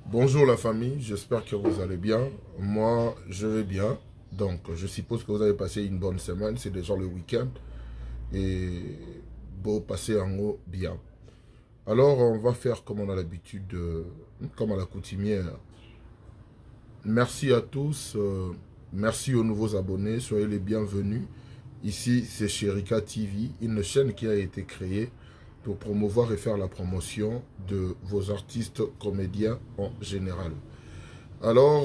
Bonjour la famille, j'espère que vous allez bien. Moi, je vais bien. Donc, je suppose que vous avez passé une bonne semaine. C'est déjà le week-end. Et bon, passer en haut bien. Alors, on va faire comme on a l'habitude, comme à la coutumière. Merci à tous. Merci aux nouveaux abonnés. Soyez les bienvenus. Ici, c'est Sherika TV, une chaîne qui a été créée pour promouvoir et faire la promotion de vos artistes comédiens en général. Alors,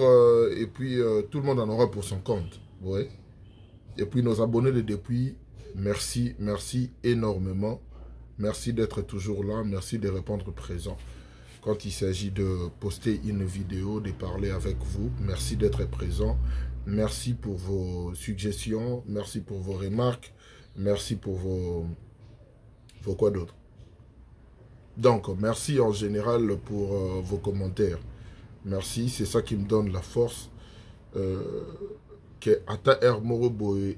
et puis tout le monde en aura pour son compte. Ouais. Et puis nos abonnés de depuis, merci, merci énormément. Merci d'être toujours là, merci de répondre présent. Quand il s'agit de poster une vidéo, de parler avec vous, merci d'être présent. Merci pour vos suggestions, merci pour vos remarques, merci pour vos quoi d'autre. Donc, merci en général pour vos commentaires. Merci, c'est ça qui me donne la force. Que Ata Hermoroboe,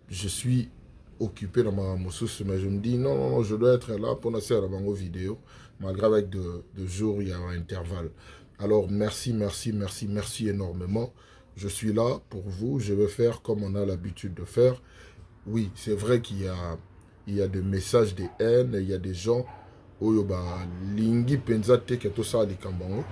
je suis occupé dans ma moussous, mais je me dis non, je dois être là pour lancer la bango vidéo, malgré avec de jours, il y a un intervalle. Alors, merci, merci, merci, merci énormément. Je suis là pour vous, je vais faire comme on a l'habitude de faire. Oui, c'est vrai qu'il y a des messages de haine, il y a des gens, oyoba, lingi penza teke to sa likambango.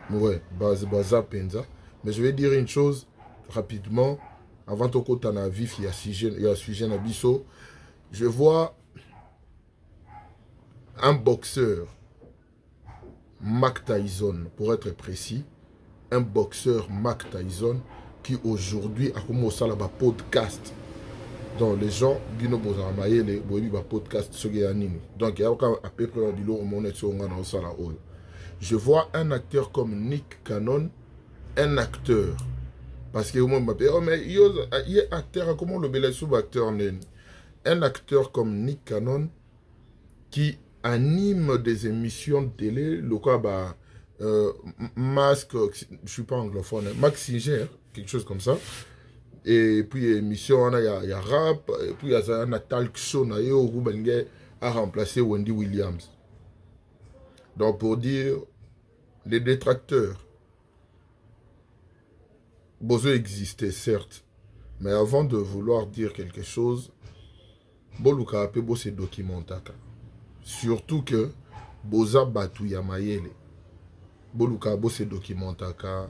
Ouais, baza penza. Mais je vais dire une chose rapidement. Avant de kotana vif, il y a sujet nabiso. Je vois un boxeur, Mike Tyson, pour être précis. Un boxeur, Mike Tyson, qui aujourd'hui a commencé à faire podcast. Donc les gens, bino bozamaye les podcast donc il y a à peu près du lourd monnaie sur la je vois un acteur comme Nick Cannon, un acteur. Parce que moi, oh, mais il y a acteur, comment le bel sous-acteur un acteur comme Nick Cannon qui anime des émissions de télé, le quoi, bah, masque, je ne suis pas anglophone, Max Singer, quelque chose comme ça. Et puis, émission, il y a rap, et puis il y a un talk show, Ruben a remplacé Wendy Williams. Donc, pour dire, les détracteurs, Bozo existait, certes, mais avant de vouloir dire quelque chose, Boluka Apebo se documentaka. Surtout que Boza Batu Yamayele, Boluka Abo se documentaka,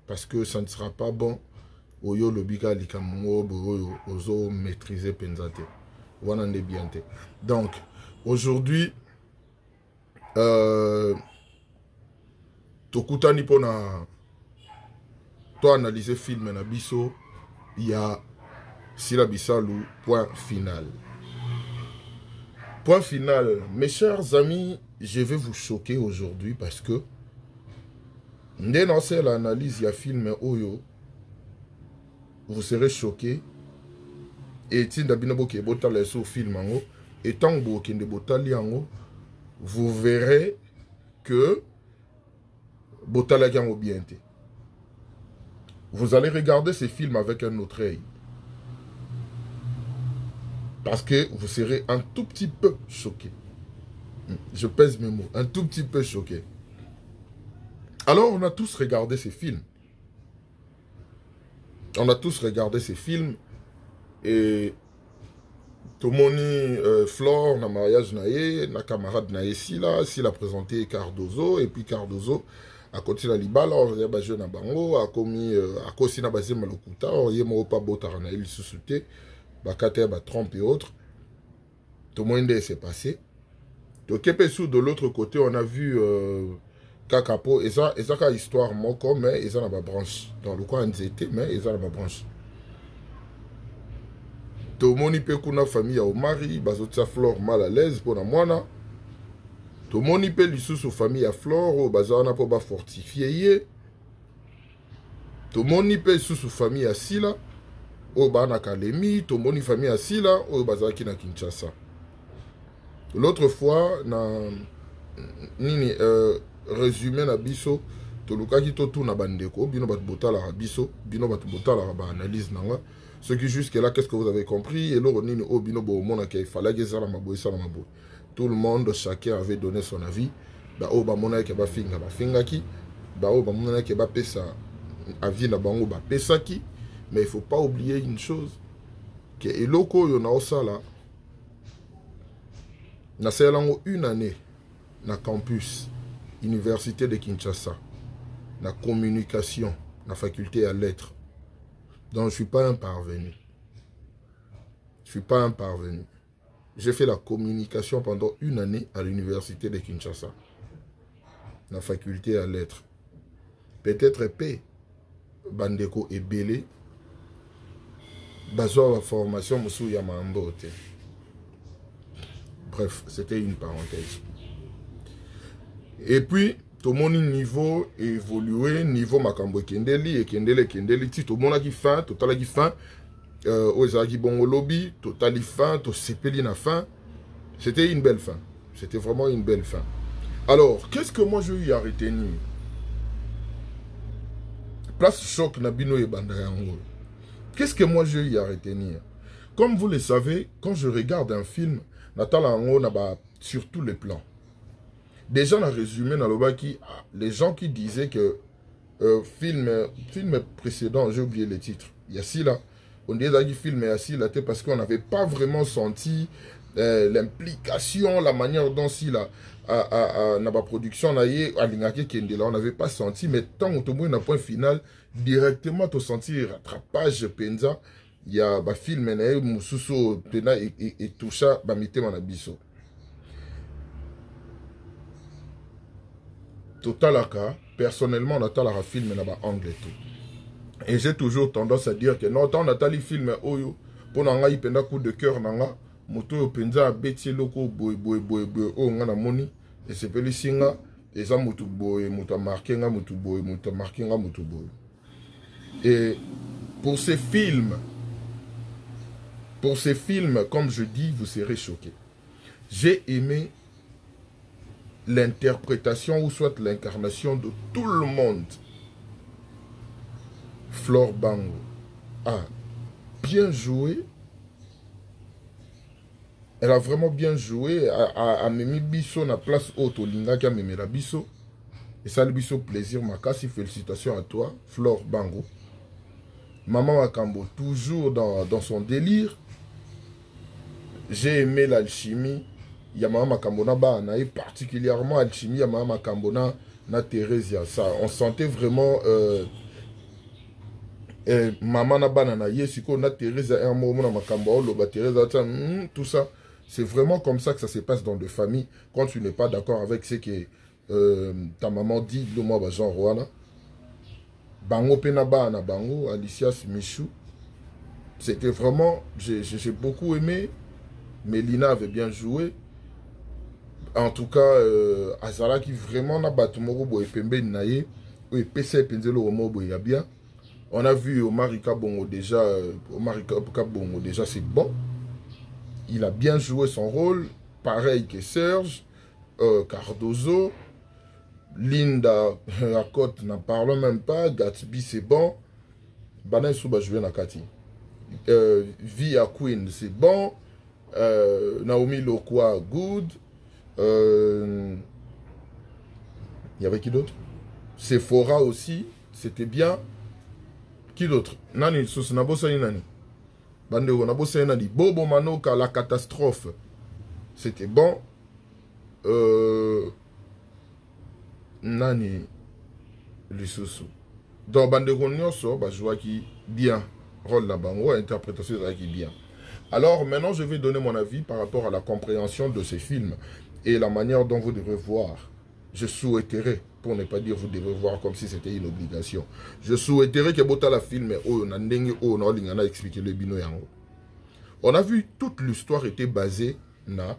parce que ça ne sera pas bon. Oyo Lobika Likamongo, Ozo maîtriser Penzate. Wanande Biante. Donc, aujourd'hui, Tokutani Pona. Toi analyser film na biso, il y a Sila Bissalou, point final. Point final. Mes chers amis, je vais vous choquer aujourd'hui parce que dénoncer l'analyse, il y a film Oyo, vous serez choqués. Et Tindabinabo qui est botal sur film en haut, et tant que vous botali en haut, vous verrez que Botalagyan au bien. Vous allez regarder ces films avec un autre œil. Parce que vous serez un tout petit peu choqué. Je pèse mes mots, un tout petit peu choqué. Alors, on a tous regardé ces films. On a tous regardé ces films. Et Tomoni Flore, na mariage nae, na camarade nae Sila présenté Cardozo, et puis Cardozo à côté de la Libala, il y a des jeunes à Bango, à commis à cause de basé Malokuta, il y a pas botarana, il se soutient, Bakate, Trump et autres. Tout le monde s'est passé. Donc, de l'autre côté, on a vu Kakapo, et ça, c'est une histoire moko, mais ils ont ma branche. Dans le coin, ils étaient, mais ils ont ma branche. Tout le monde peut qu'on a famille au mari, bazotia Flore mal à l'aise pour la moine. Tout le monde peut sous famille à Flore, au bazar pour ba fortifier. Tout le monde peut sous famille à Sila, au Bana Kalemi, tout le monde famille à Sila, au bazar qui na Kinshasa. L'autre fois, na nini résumé na biso, to lukaki to tout na bandeko, bino bat botala biso, bino bat botala ba analyse nanga. Ce qui jusque là, qu'est-ce que vous avez compris? Et l'autre nini o bino bo mona qu'il fallait que ça la mabo, ça la mabo. Tout le monde, chacun avait donné son avis. Bah, oh, bah, mon aïe, bah, finga ki. bao bamona ke ba pesa avis na bango ba pesa ki, mais il faut pas oublier une chose que eloko yo na osala na selango une année na campus Université de Kinshasa na communication na faculté à lettres. Donc je suis pas un parvenu. Je suis pas un parvenu. J'ai fait la communication pendant une année à l'université de Kinshasa. La faculté à lettres. Peut-être P. Bandeko et Belé. Bazo la formation Moussou Yamambote. Bref, c'était une parenthèse. Et puis, tout le monde niveau évolué, niveau Makambo Kendeli, et Kendeli, tout le monde qui fin, total qui fin. Ozaki Bongo Lobby, totali fin, to sepeli na fin. C'était une belle fin. C'était vraiment une belle fin. Alors, qu'est-ce que moi j'ai eu à retenir? Place choc Nabino et Bandayango. Qu'est-ce que moi j'ai eu à retenir? Comme vous le savez, quand je regarde un film, Natala Ango n'a sur tous les plans. Déjà, dans le résumé, dans le les gens qui disaient que film précédent, j'ai oublié le titre, il y a si là. On disait que le film est assis là parce qu'on n'avait pas vraiment senti l'implication, la manière dont si là, à la production, on n'avait pas senti, mais tant qu'on a un point final, directement, tu senti rattrapage, penza, il y a un film, Moussousso, Pena et tout ça, Mité Manabiso. Totalaka, personnellement, on attend un film anglais tout. Et j'ai toujours tendance à dire que non, tant on a les films oyo, pour n'anga y penda coup de cœur n'anga, moto yo penza beti loko boy o nga na moni, et c'est peli singa, et ça mutu boy, mutu marqué nga mutu boy, mutu marqué nga mutu boy. Et pour ces films, comme je dis, vous serez choqués. J'ai aimé l'interprétation ou soit l'incarnation de tout le monde. Flore Bango a bien joué. Elle a vraiment bien joué. A Mimi Bisso na place haute au Linga qui a Mimi la Bisso. Et ça, le Bisso plaisir. Makasi, félicitations à toi, Flore Bango. Maman Makambo, toujours dans son délire. J'ai aimé l'alchimie. Yamama Makambo na ba na et particulièrement alchimie Yamama Makambo na Thérèse. Ça, on sentait vraiment. Maman na banana yesiko na Thérèse un moment na makambo loba Thérèse tout ça, c'est vraiment comme ça que ça se passe dans des familles quand tu n'es pas d'accord avec ce que ta maman dit le moi Jean Roana bango pena bana bango Alicia Michou, c'était vraiment j'ai beaucoup aimé. Mélina avait bien joué en tout cas. Azala qui vraiment na batumoko boy pembe naye ou PC penzelo omo boy ya bien. On a vu Omar Kabongo déjà, c'est bon. Il a bien joué son rôle. Pareil que Serge, Cardozo, Linda, Lacote, n'en parlons même pas. Gatsby, c'est bon. Banan Souba, je viens à Kati. Via Queen, c'est bon. Naomi Lokwa, good. Il y avait qui d'autre? Sephora aussi, c'était bien. Qui d'autre? Nani sus nabosa nani? Bandego nabosa nani? Bobo Manoka, la catastrophe. C'était bon. Nani Lissousou. Dans Bandego Nyonso, je vois qui bien. Rôle la bango, interprétation qui bien. Alors maintenant, je vais donner mon avis par rapport à la compréhension de ces films et la manière dont vous devez voir. Je souhaiterais, pour ne pas dire vous devez voir comme si c'était une obligation, je souhaiterais que Botala film on a expliqué le bino yango. On a vu toute l'histoire était basée na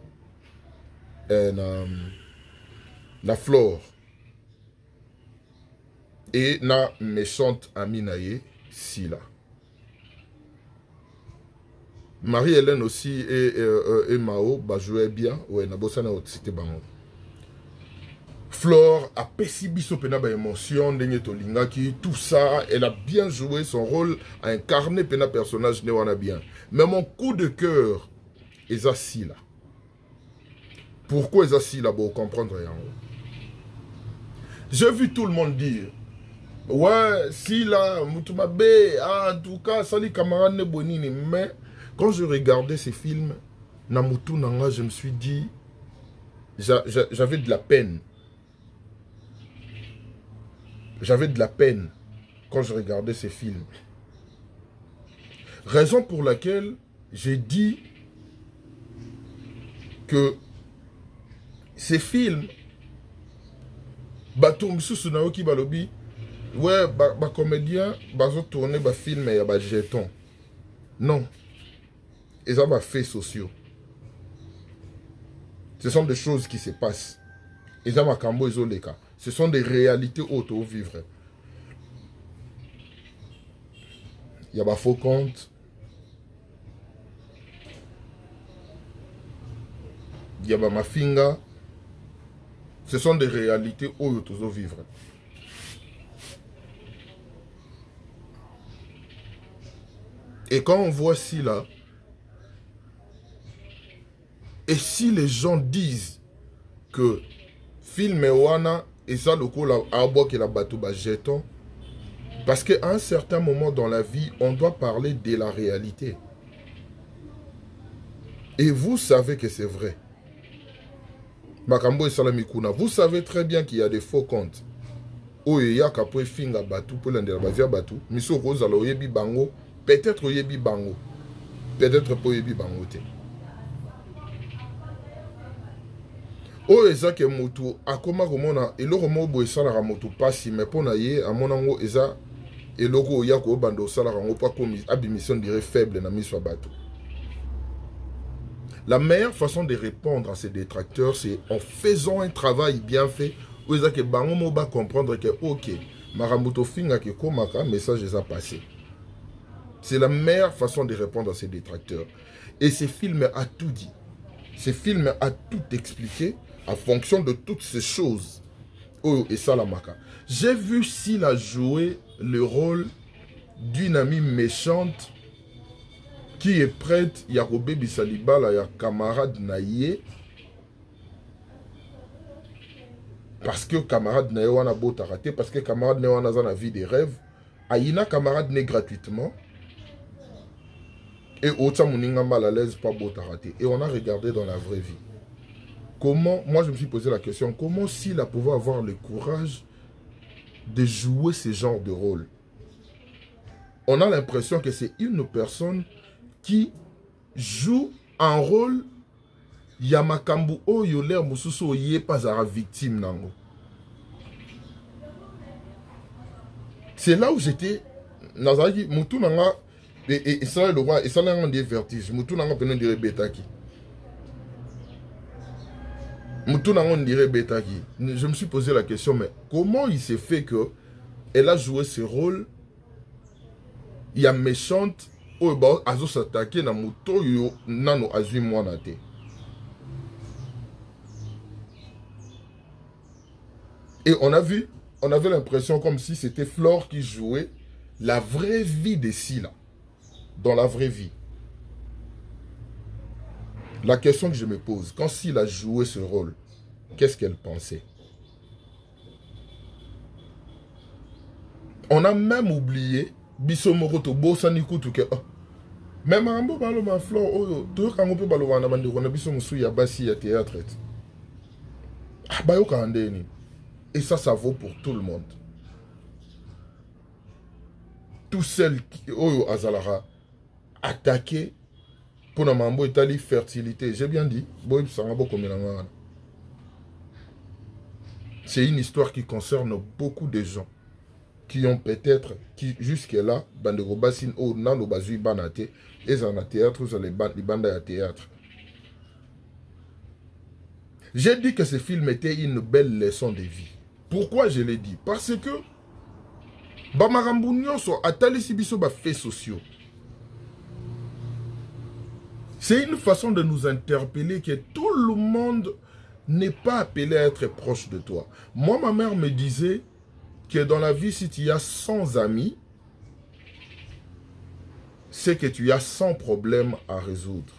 Flore et na méchante Aminaye Sila. Marie-Hélène aussi et Mao jouaient bien. Ouais, Nabosana c'était bon. Flore a pessibiso pena ba émotion denye tolingaki, tout ça, elle a bien joué son rôle, a incarné pena personnage ne wana bien. Mais mon coup de cœur est assis là. Pourquoi est assis là pour comprendre rien? J'ai vu tout le monde dire, ouais, si là, Moutumabe, ah, en tout cas, Sali camarade ne bonini. Mais quand je regardais ces films, Namutu Nanga, je me suis dit, j'avais de la peine. J'avais de la peine quand je regardais ces films. Raison pour laquelle j'ai dit que ces films, bateau msusu na oki balobi, ouais, ba comédien, bazo tourner ba film et ba jeton. Non. Ils ont des faits sociaux. Ce sont des choses qui se passent. Ils ont cambo isolé. Ce sont des réalités auto-vivre. Il y a des faux comptes. Il y a des mafinga. Ce sont des réalités auto-vivre. Et quand on voit ci là, et si les gens disent que film wana et ça le coup la abo qui la bateau ba jeton, parce qu'à un certain moment dans la vie, on doit parler de la réalité. Et vous savez que c'est vrai. Makambo et Salamikuna, vous savez très bien qu'il y a des faux comptes. Oyeya kapwe finga batou pour l'endela bazia batou, miso rosa lo yebi bango, peut-être yebi bango. Peut-être pas yebi bango te. Oyo eza ke mutu akoma komona eloko mo boye sala motu pasi mais pona ye amonango eza eloko ya ko bando sala rango pa komi abimission dirait faible na miso batou. La meilleure façon de répondre à ces détracteurs, c'est en faisant un travail bien fait. Où est-ce que Bango va comprendre que, ok, Maramuto Finga qui komaka, message est passé. C'est la meilleure façon de répondre à ces détracteurs. Et ce film a tout dit. Ce film a tout expliqué en fonction de toutes ces choses. Oh, et ça, la maka. J'ai vu s'il a joué le rôle d'une amie méchante qui est prête, il y a Robé Bissalibala, il y a camarade Naye. Parce que camarade Naye wana beau raté, parce que camarade Naye wana la vie des rêves. Aïna camarade Naye gratuitement. Et Ota Mouninga mal à l'aise, pas beau raté. Et on a regardé dans la vraie vie. Comment, moi je me suis posé la question, comment s'il a pouvoir avoir le courage de jouer ce genre de rôle? On a l'impression que c'est une personne qui joue un rôle Yamakambu oyo l'air mususu yé pas à la victime nango. C'est là où j'étais nazaki mutu nanga et ça le roi et ça là des vertiges mutu nanga penon dire betaki. Mutu nanga on dirait betaki. Je me suis posé la question mais comment il s'est fait que elle a joué ce rôle il y a méchante oyo ba azo s'attaquer na muto yo nano azui mwana te. Et on avait l'impression comme si c'était Flore qui jouait la vraie vie de Sila. Dans la vraie vie. La question que je me pose, quand Sila jouait ce rôle, qu'est-ce qu'elle pensait? On a même oublié, Bissomoroto, Bosanikutu, que même un peu balo ma Flore, oh, tout quand on peut balo wana bande, on a Bissomoussou ya basi ya théâtre. Ah, bah yo kandeni. Et ça vaut pour tout le monde. Tous celles qui ont azalara attaqué pour la mambo Italie fertilité. J'ai bien dit. C'est une histoire qui concerne beaucoup de gens qui ont peut-être, qui jusque-là, bandego basin ou nano bazui banate, et en théâtre, ou les bandes à théâtre. J'ai dit que ce film était une belle leçon de vie. Pourquoi je l'ai dit? Parce que Bamarambu nyonso atali sibiso ba faits sociaux. C'est une façon de nous interpeller que tout le monde n'est pas appelé à être proche de toi. Moi, ma mère me disait que dans la vie, si tu as 100 amis, c'est que tu as 100 problèmes à résoudre.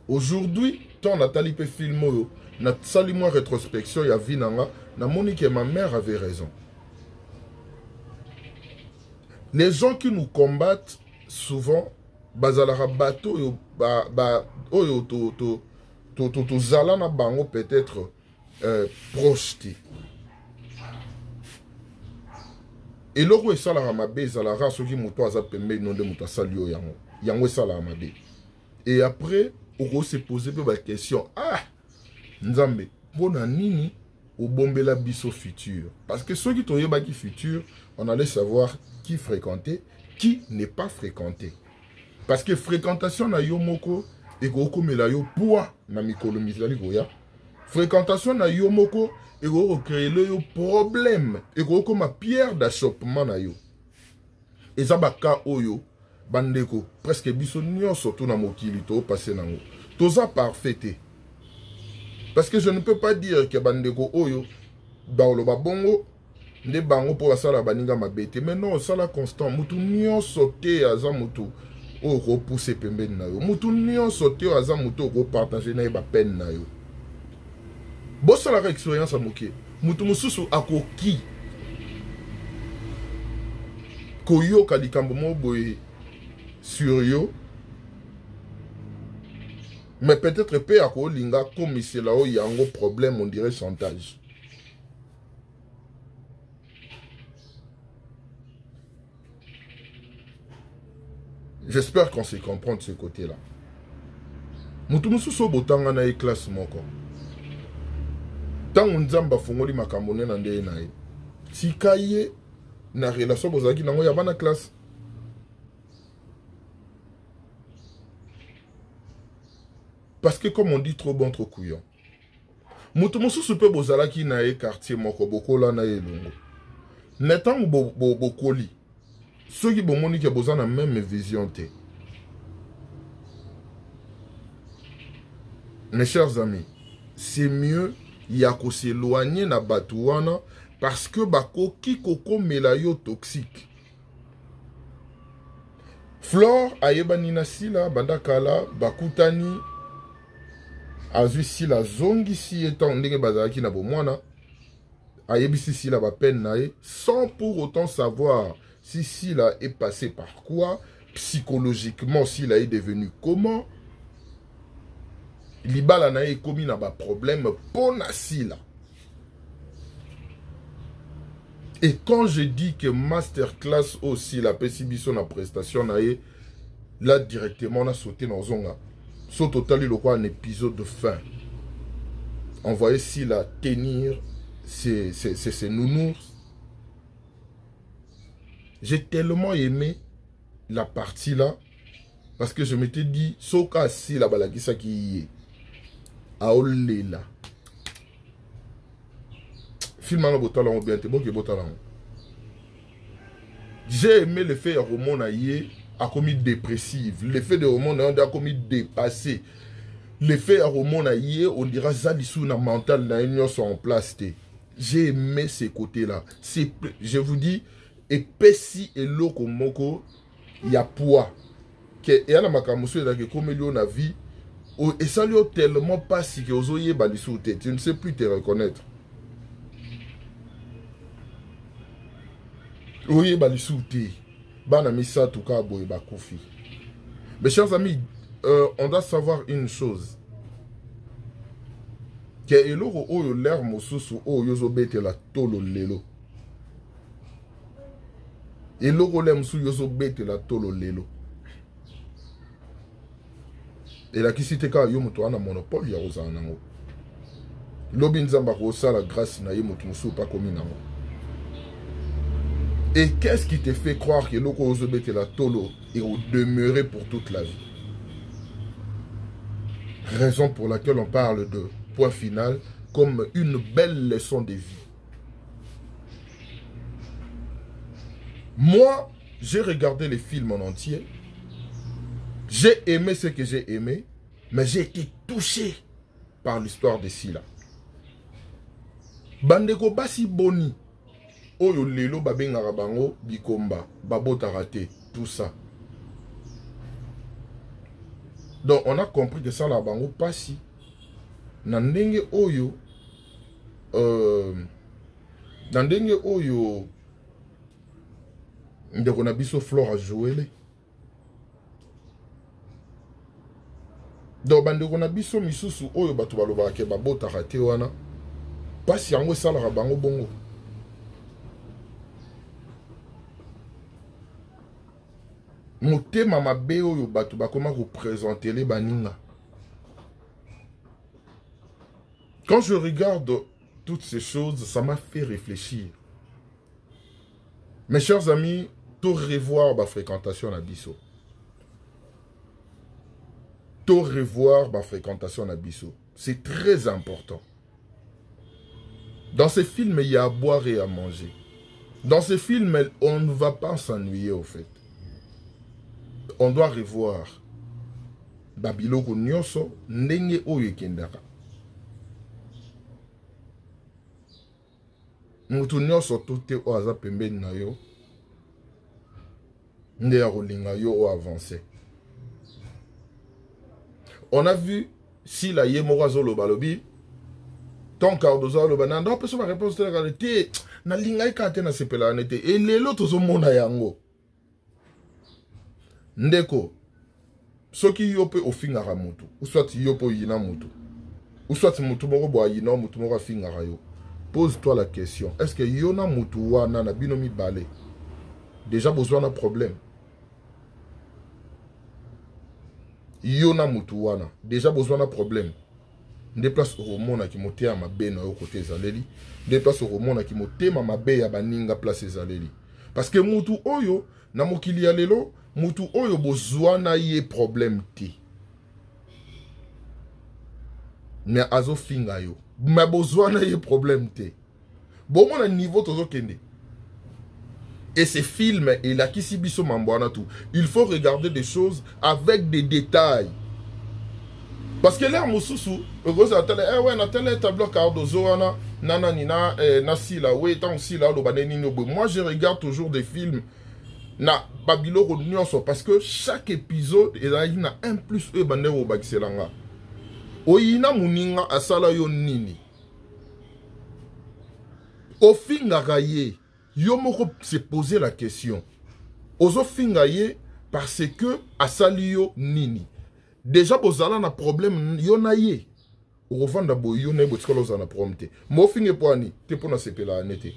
Aujourd'hui, ton Nathalie peut filmer, Nathalie moi rétrospection, il y a Vinanga, namoni que ma mère avait raison. Les gens qui nous combattent souvent, bazalara bato yo oyo to zala na bango peut-être projeté. Et loko esala mabe ezala soki moto aza pembe non de moto asali yo yango. Yango esala mabe. Et après, on se poser la question, ah, Nzambe, pona nini ou bombela biso futur? Parce que ceux qui t'ont eu futur, on allait savoir qui fréquenter, qui n'est pas fréquenté. Parce que fréquentation na yo moko et ko mela yo poids na mikolo mizali goya. Fréquentation na yo moko et ko créer le yo problème et ko ma pierre d'achoppement na yo. Et ça baka oyo bandeko presque biso nyonso to na mokili to passer nango. Toza parfait. Parce que je ne peux pas dire que bandeko oyo baolo babongo nde bango pour sala baninga mabete, mais non, sala constant mutu nyonso te aza mutu o ko pousser pembeni na yo. Mutu nyonso te aza mutu ko partager na ba peine na yo. Bo sala expérience a moké. Mutu mususu akoki koyo kalikambo mo boye sur yo. Mais peut-être pe ako linga comme c'est là où il y a un gros problème, on dirait chantage. J'espère qu'on se comprend de ce côté-là. Mutumu so botanga na classe moko. Tant on zamba fongoli makamone na ndeye na ye. Tikaye na relation bozaki nango ya bana classe. Parce que comme on dit trop bon trop couillon. Mutumu so pe bozalaki na ye quartier moko bokola na ye longo. Netan bokoli. Ceux qui ont besoin de la même vision. Mes chers amis, c'est mieux y a s'éloigner na batouana parce que bako ki koko melayo toxique. Flore ayebani na sila bandakala bakutani azui sila zongi si etant ndenge bazaki na bomwana ayebisi sila ba peine nae sans pour autant savoir si Sila est passé par quoi, psychologiquement, Sila est devenu comment, Libala n'a pas commis un problème pour Sila. Et quand je dis que masterclass aussi, la PCBison la prestation, là directement, on a sauté dans Zonga. Saut total, il y a un épisode de fin. On voyait Sila tenir ses nounours. J'ai tellement aimé la partie là parce que je m'étais dit soka si la balagisa qui est aolela film en botalan bien te bon que botalan. J'ai aimé le fait Roman aïe a commis dépressive, l'effet de Roman a commis dépassé, l'effet Roman aïe on dira zalisou na mental na union sont en place. J'ai aimé ces côtés là. Je vous dis. Et pesi et loko moko ya poids que et ala makamuso da ke comme lui on a vie et ça lui tellement pas si que ozoye balisu te tu ne sais plus te reconnaître oye balisu te bana misa tout cas boy ba kofi. Mes chers amis, on doit savoir une chose que eloko oyo l'air mosusu oyo zo bete la tolo lelo. Et logo lemsu yoso bete la tolo lelo. Et la kisite ka yo muto ana monopole ya oza nango. Lobi nzamba ko sala grâce na ye muto musu pas komi nango. Et qu'est-ce qui te fait croire que logo ozo bete la tolo et au demeurer pour toute la vie? Raison pour laquelle on parle de point final comme une belle leçon de vie. Moi, j'ai regardé les films en entier. J'ai aimé ce que j'ai aimé. Mais j'ai été touché par l'histoire de Sila. Bandeko basi boni. Oyo lelo babengaka bango bikomba. Babota raté. Tout ça. Donc on a compris que ça la bango pasi. Nandenge oyo. na ndenge oyo ndeko na biso Flore a joué. Donc bandeko na biso misusu oyo bato balobaka ke babotaka te wana pasi yango esalaka bango bongo. Motema mabe oyo bato bakoma représenter les baninga. Quand je regarde toutes ces choses, ça m'a fait réfléchir. Mes chers amis, tout revoir ma fréquentation à Bisso. Tout revoir ma fréquentation à Bisso. C'est très important. Dans ces films, il y a à boire et à manger. Dans ces films, on ne va pas s'ennuyer au fait. On doit revoir Babiloko Nyoso, Nenge Oye Kendaka. Mutu Nyoso Tote O Aza Pembe Nayo, Nde Rolinga Yo O avancé. On a vu si la Yemora Zolo Balobi, ton Cardozo Lobanan, on peut se répondre à la réalité. Na linga ikate na sepela nete. Et les lotos au monde yango. Ndeko. Soki yope ofingara mutu. Ou soit yopo yina mutu. Ou soit mutu moro boa yina mutu moro fingara yo. Pose-toi la question. Est-ce que yona mutu wana na binomi balé? Déjà besoin d'un problème. Yona mutu wana. Déjà besoin d'un problème. Déplace au monde qui moté à ma benne au côté zaleli. Déplace au monde qui moté à ma benne à baninga place zaleli. Parce que mutu oyo na mokili ya lelo mutu oyo bozwana ye problème te. Mais azo finga yo. Mais bozwana ye problème te. Bon mon niveau tozo kende. Et ces films et la kisibiso mambwana tout. Il faut regarder des choses avec des détails. Parce que là, Moussousou, moi je regarde toujours des films na Babylone parce que chaque épisode il y a un plus e bande au baxelanga. Oyina muninga asala yo nini. Au fingaye, yo moko se poser la question. Ozo fingaye parce que asali yo nini. Déjà, bozala na problème yonaye. Au revendre bo yonaye botikolo na problème. Mo finge poani te pona sepela anete.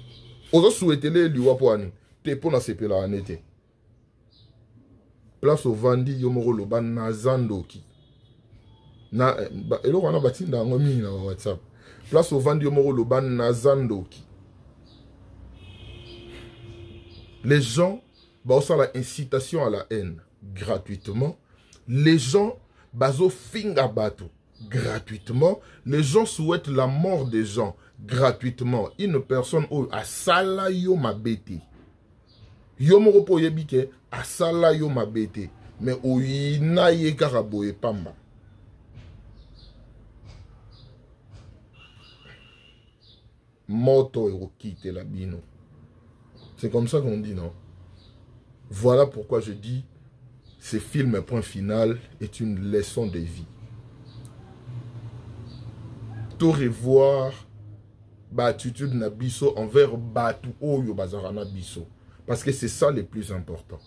Ozo souhaiter les liwa poani te pona sepela anete. Place au vandi yomoro loba na zandoki. Na elo wana batinda ngomi na WhatsApp. Place au vandi yomoro loba na zandoki. Les gens ba la incitation à la haine gratuitement. Les gens bazo finga bato gratuitement. Les gens souhaitent la mort des gens gratuitement. Une personne a sala yo mabete. Yo moro po yebike a sala yo mabete. Mais oyina ye karaboye pamba. Moto ero kite la bino. C'est comme ça qu'on dit, non? Voilà pourquoi je dis ce film, point final, est une leçon de vie. Tout revoir, attitude na biso envers batu oyo bazarana biso. Parce que c'est ça le plus important.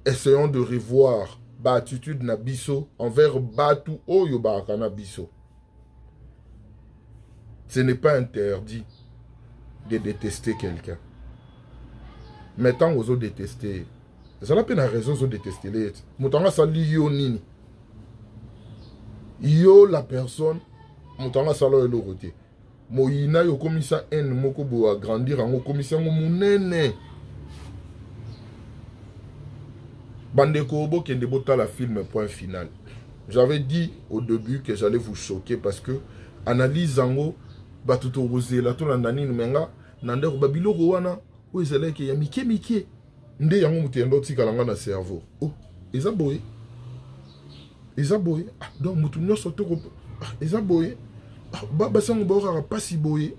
Essayons de revoir attitude na biso envers batu oyo bazarana biso. Ce n'est pas interdit de détester quelqu'un. Mais tant aux autres détester, ça n'a pas de raison de détester les autres. Moutanga sali yo nini. Yo la personne, moutanga salo elo roté. Moyina yo komisa en moko bo agrandir en komisa ngo munene. Bandeko bo kende bota la film point final. J'avais dit au début que j'allais vous choquer parce que analyse ango batuto rosé la to nani menga nande ko babiloko wana o ezalaki ya mike mike. Nde yango mutendo tikalanga na cerveau. Oh, eza boye. Eza boye. Ah, donc mutu nyoso to ko eza boye. Ah, ba sango ba pas si boye.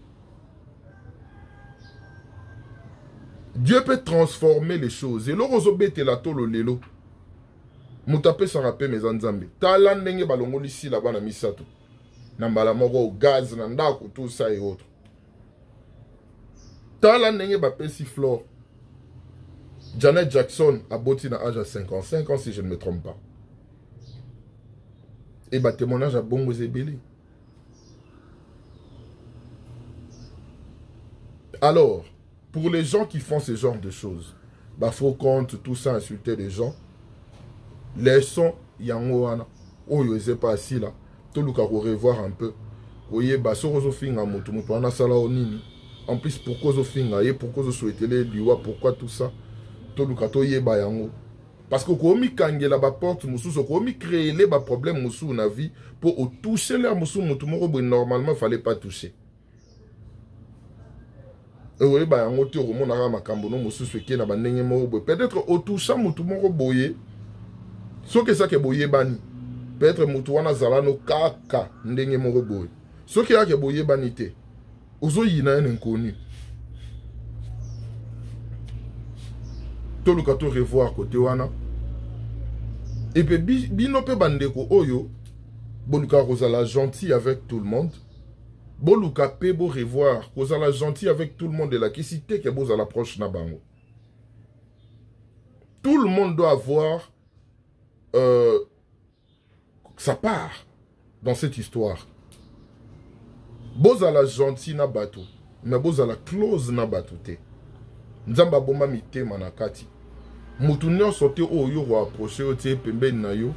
Dieu peut transformer les choses. Et l'orozo bete la tolo lelo. Mutape sa rappel mes anzambe. Tala ndenge balongo lisi là-bas na misato. Na mbala moko gaz na ndako tout ça et autres. Tala nenge bapesi Flore. Janet Jackson a botti à l'âge à 55 ans si je ne me trompe pas. Et bah témoignage à Bongo Zébélé. Alors, pour les gens qui font ce genre de choses, bah faut compte tout ça, insulter les gens. Laissons Yangoana. Oh, je ne sais pas si là. Tout le cas, revoir un peu. Oye, bah, so rozo finga mutu mutu wana sala onini. En plus, pourquoi zo finga ye, pourquoi zo souhaiter les liwa, pourquoi tout ça. Tout le cas, toye ba yango. Parce que quand on kangela ba porte musu, so quand on créer les ba problème musu na vie, pour toucher les musu mutu moro, normalement, il fallait pas toucher. Oui, bah, yango te romo na makambo no musu so ke na ba ndenge moro. Peut-être au toucha mutu moro boye. So que ça ke boye bani. Peut-être mutu wana zalano kaka ndenge moro boye. Ce qui a que boye banité, ozo yina un inconnu. Tout le cas revoir côté wana. Et puis binope bandeko oyo, boluka rozala gentil avec tout le monde. Boluka pe bo revoir, rozala gentil avec tout le monde de la kisité que boza l'approche na bango. Tout le monde doit avoir sa part dans cette histoire. Bozala gentil na bato, mais bozala close na bato te. Nzamba bomba mite manakati. Mutu nyonso te oyo ro approcher o te pembeni na yo.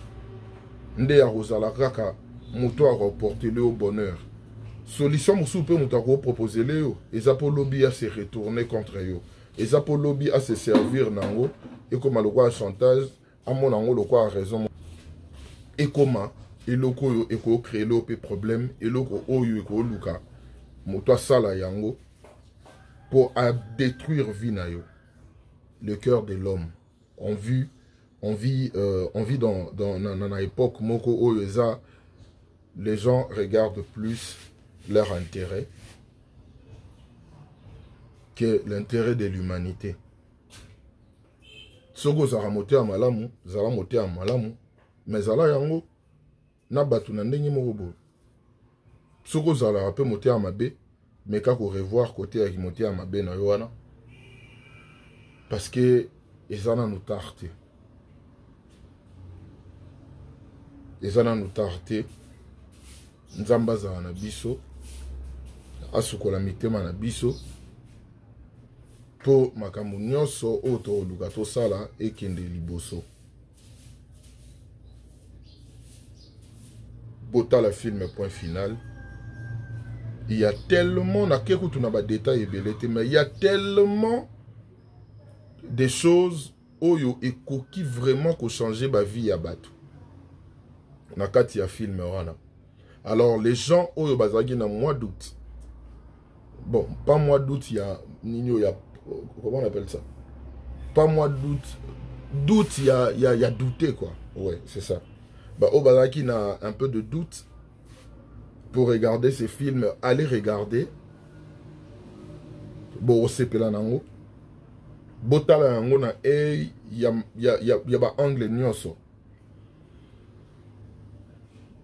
Nde ya rozala kaka mutu a reporter le au bonheur. Solution musu pe mutu a proposer le yo. Eza po lobby a se retourner contre yo. Eza po lobby a se servir nango et comme le roi chantage a mon nango le quoi a raison. Et comment et loko yo eko créer le problème et loko oyo eko luka moto sala yango pour détruire vie na yo. Le cœur de l'homme. On vit dans une époque moko oyo eza les gens regardent plus leur intérêt que l'intérêt de l'humanité. Soko zara moté a malamu, zara moté a malamu, mais zala yango na batu na ndenge moko bo. Soko zala un peu moté à mabe, mais kako revoir côté à moté à mabe na yoana. Parce que ezana nous tarte. Ezana nous tarte. Nzamba za na biso. Asukola mitema na biso. Po makambo nyonso oto lugato sala ekende liboso. Bota la film point final. Il y a tellement, mais il y a tellement de choses oyo qui vraiment ko changer ma vie à batu. Nakati ya film wana. Alors les gens oyo bazagi na mois d'août. Bon, pas mois d'août, il y a Nino, il y a comment on appelle ça? Pas mois d'août. D'août, il y a douté quoi. Ouais, c'est ça. Bah, au bazagi n'a un peu de doute pour regarder ces films, allez regarder. Bon, c'est pelanango. Botala yango na ya ba angle nyonso.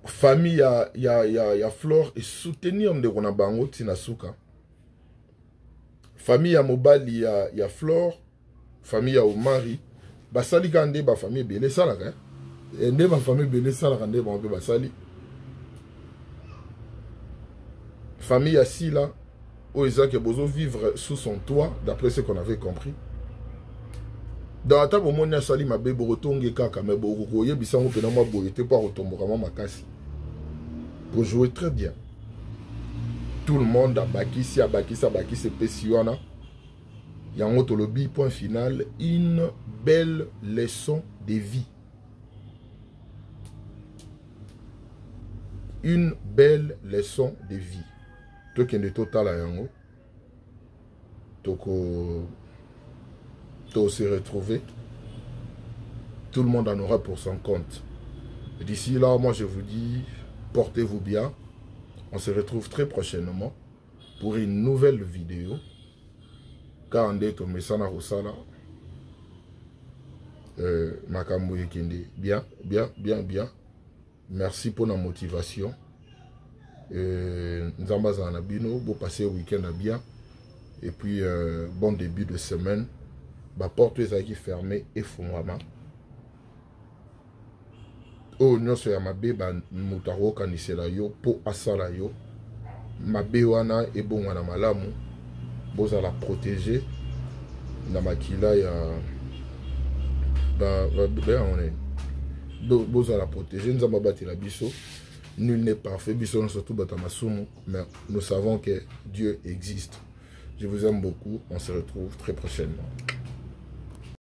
Famille ya Flore et soutenir de kona bango tinasuka. Famille ya mobali ya Flore, famille ya Omari, basali kande ba famille belé salaka. Et ne ba famille belé salaka nde ba basali. Famille assis là, où Isaac et Bozo vivre sous son toit, d'après ce qu'on avait compris. Dans la table, on a sali ma bébé rotongue kaka, mais beaucoup de bisango penama boyete pas retomber vraiment ma casse. Pour jouer très bien. Tout le monde a baki si a baki c'est pessiona. Yango tolobi point final, une belle leçon de vie. Une belle leçon de vie. Toi qui es total à yango, toko se retrouver. Tout le monde en aura pour son compte. D'ici là, moi je vous dis, portez-vous bien. On se retrouve très prochainement pour une nouvelle vidéo. Car on est au Messana Rosala. Makambo Yekende. Bien. Merci pour la motivation. Nzamba Zanabino, vous passez le week-end bien. Et puis, bon début de semaine. La porte est fermée et fondamment. Oh, non, c'est à ma bé, moutaro kanisela yo, po asala yo. Ma bé wana et bon wana malamu. Boza la protéger. Na makila ya. On est. Boza la protéger. Nous avons bâti la biso. Nul n'est parfait. Biso, surtout batamasumu. Mais nous savons que Dieu existe. Je vous aime beaucoup. On se retrouve très prochainement.